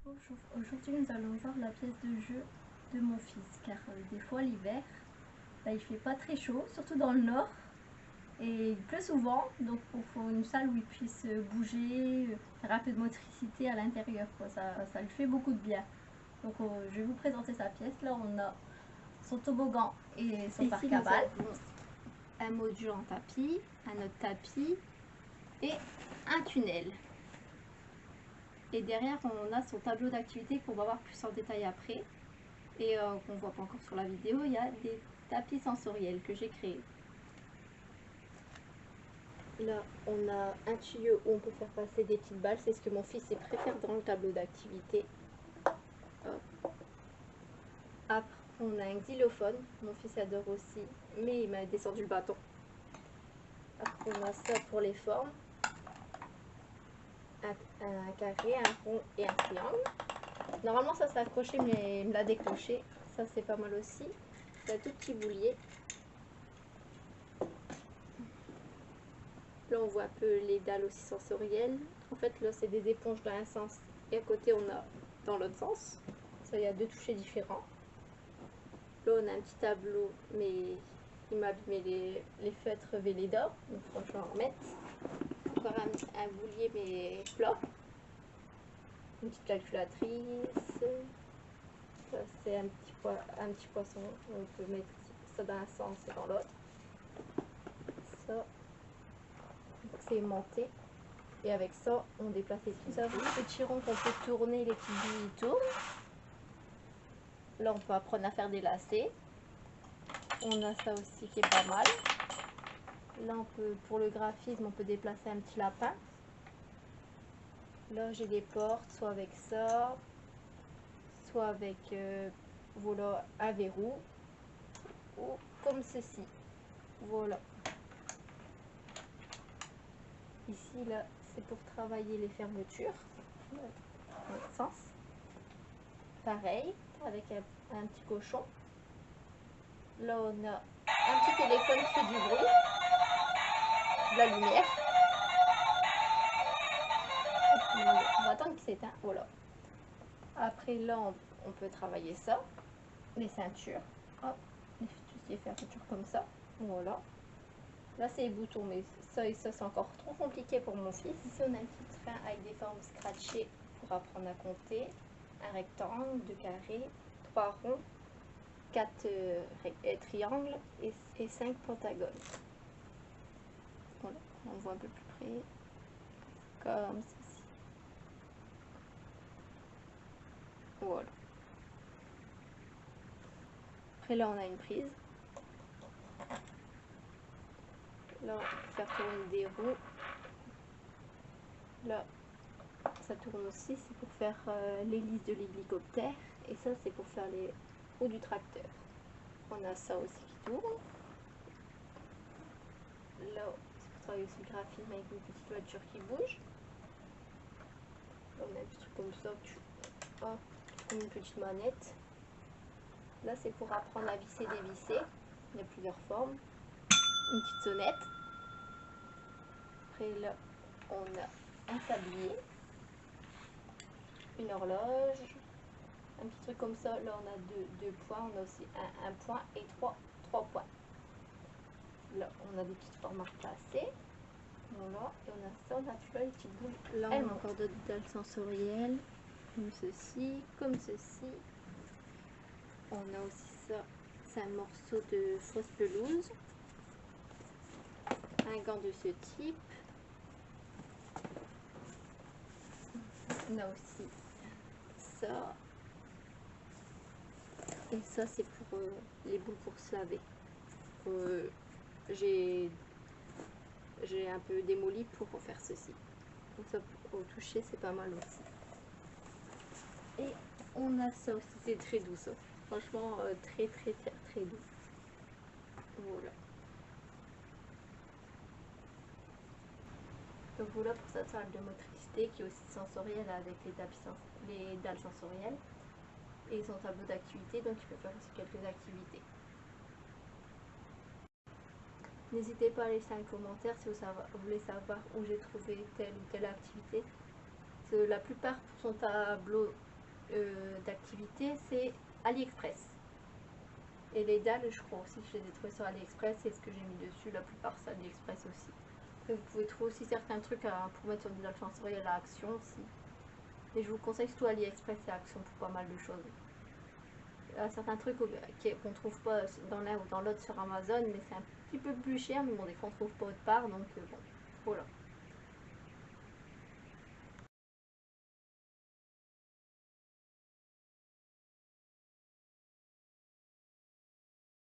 Aujourd'hui, nous allons voir la pièce de jeu de mon fils, car des fois l'hiver, il fait pas très chaud, surtout dans le nord, et il pleut souvent, donc il faut une salle où il puisse bouger, faire un peu de motricité à l'intérieur, ça lui fait beaucoup de bien. Donc je vais vous présenter sa pièce. Là, on a son toboggan et son parc à balles. Un module en tapis, un autre tapis et un tunnel. Et derrière, on a son tableau d'activité qu'on va voir plus en détail après. Et qu'on ne voit pas encore sur la vidéo, il y a des tapis sensoriels que j'ai créés. Là, on a un tuyau où on peut faire passer des petites balles. C'est ce que mon fils préfère dans le tableau d'activité. Après, on a un xylophone. Mon fils adore aussi, mais il m'a descendu le bâton. Après, on a ça pour les formes. Un carré, un rond et un triangle. Normalement, ça s'est accroché, mais il me l'a décroché. Ça, c'est pas mal aussi. C'est un tout petit boulier. Là, on voit un peu les dalles aussi sensorielles. En fait, là, c'est des éponges dans un sens et à côté, on a dans l'autre sens. Ça, il y a deux touchés différents. Là, on a un petit tableau, mais il m'a abîmé les feutres Vélédor. Donc, franchement, je vais en remettre. Encore un boulier, mais plat. Une petite calculatrice. Ça, c'est un petit poisson. On peut mettre ça dans un sens et dans l'autre. Ça, c'est aimanté. Et avec ça, on déplace les petits petits ronds qu'on peut tourner, les petits billes tournent. Là, on peut apprendre à faire des lacets. On a ça aussi qui est pas mal. Là, on peut, pour le graphisme, on peut déplacer un petit lapin. Là, j'ai des portes, soit avec ça, soit avec voilà, un verrou, ou comme ceci. Voilà. Ici, là, c'est pour travailler les fermetures, dans l'autre sens. Pareil, avec un petit cochon. Là, on a un petit téléphone qui fait du bruit, de la lumière. On va attendre qu'il s'éteint. Voilà. Après, là, on peut travailler ça. Les ceintures. Hop. Tout ce qui est fermeture comme ça. Voilà. Là, c'est les boutons, mais ça et ça, c'est encore trop compliqué pour mon fils. Ici, on a un petit train avec des formes scratchées pour apprendre à compter. Un rectangle, deux carrés, trois ronds, quatre triangles et 5 pentagones. Voilà, on voit un peu plus près. Comme ceci. Voilà. Après, là, on a une prise. Là, on peut faire tourner des roues. Là, ça tourne aussi, c'est pour faire l'hélice de l'hélicoptère. Et ça, c'est pour faire les roues du tracteur. On a ça aussi qui tourne. Là, c'est pour travailler aussi le graphisme avec une petite voiture qui bouge. Là, on a un petit truc comme ça, comme une petite manette. Là, c'est pour apprendre à visser, dévisser. Il y a plusieurs formes. Une petite sonnette. Après, là, on a un tablier. Une horloge. Un petit truc comme ça. Là, on a deux points. On a aussi un point et trois points. Là, on a des petites formes à replacer. Voilà. Et on a ça. On a plus là les petites boules. Là, on a encore d'autres dalles sensorielles. Comme ceci. Comme ceci. On a aussi ça. C'est un morceau de fausse pelouse. Un gant de ce type. On a aussi ça. Et ça, c'est pour les boules pour se laver. J'ai un peu démoli pour faire ceci. Donc ça, au toucher, c'est pas mal aussi. Et on a ça aussi, c'est très doux ça. Franchement, très doux. Voilà. Donc voilà pour cette salle de motricité qui est aussi sensorielle avec les dalles sensorielles. Et son tableau d'activité, donc il peut faire aussi quelques activités. N'hésitez pas à laisser un commentaire si vous voulez savoir où j'ai trouvé telle ou telle activité. La plupart sont d'activité, c'est AliExpress. Et les dalles, je crois aussi que je les ai trouvées sur AliExpress, c'est ce que j'ai mis dessus, la plupart c'est AliExpress aussi. Et vous pouvez trouver aussi certains trucs pour mettre sur des dalles sensorielles à Action aussi. Et je vous conseille surtout AliExpress et Action pour pas mal de choses. Il y a certains trucs qu'on trouve pas dans l'un ou dans l'autre sur Amazon, mais c'est un petit peu plus cher, mais bon, des fois on trouve pas autre part, donc bon, voilà.